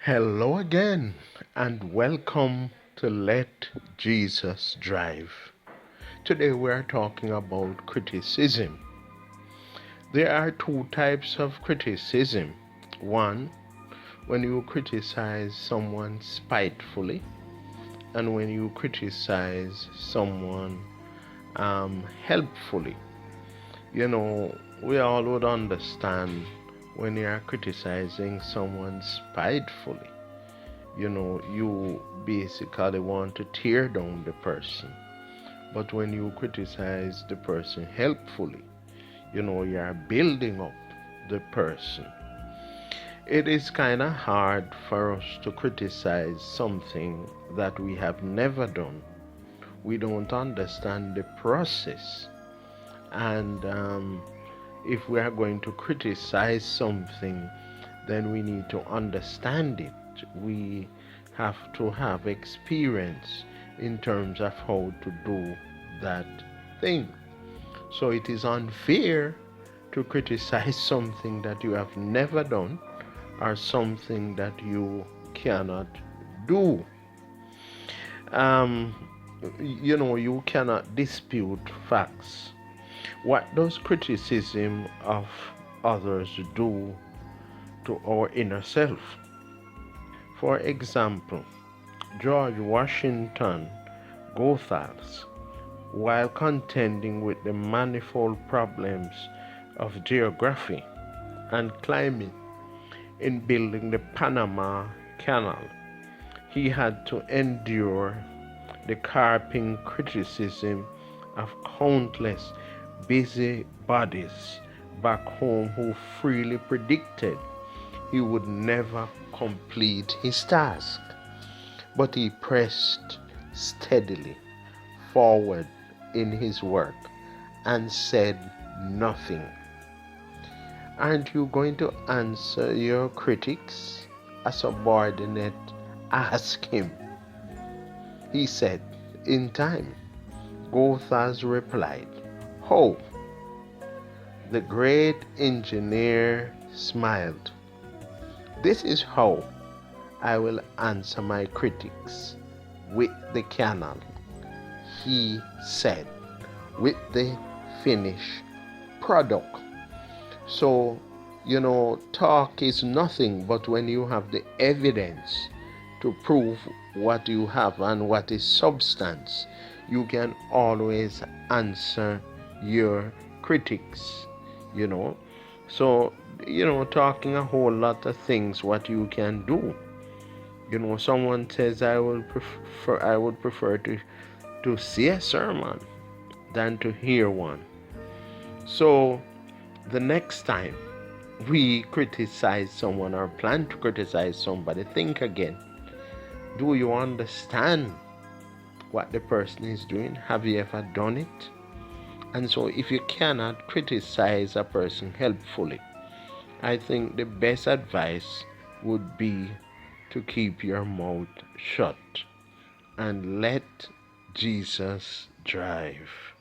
Hello again, and welcome to Let Jesus Drive. Today we are talking about criticism. There are two types of criticism. One, when you criticize someone spitefully, and when you criticize someone helpfully. We all would understand when you are criticizing someone spitefully. You basically want to tear down the person. But when you criticize the person helpfully, you are building up the person. It is kind of hard for us to criticize something that we have never done. We don't understand the process. And if we are going to criticize something, then we need to understand it. We have to have experience in terms of how to do that thing. So it is unfair to criticize something that you have never done or something that you cannot do. You cannot dispute facts. What does criticism of others do to our inner self? For example, George Washington Goethals, while contending with the manifold problems of geography and climate in building the Panama Canal, he had to endure the carping criticism of countless busybodies back home who freely predicted he would never complete his task. But he pressed steadily forward in his work and said nothing. Aren't you going to answer your critics? A subordinate asked him. He said, in time. Goethals replied, "How?" The great engineer smiled. "This is how I will answer my critics with the canal," he said, "with the finished product." So, talk is nothing but when you have the evidence to prove what you have and what is substance, you can always answer your critics. So, talking a whole lot of things what you can do. Someone says I would prefer to see a sermon than to hear one. So the next time we criticize someone or plan to criticize somebody, think again. Do you understand what the person is doing? Have you ever done it? And so if you cannot criticize a person helpfully, I think the best advice would be to keep your mouth shut and let Jesus drive.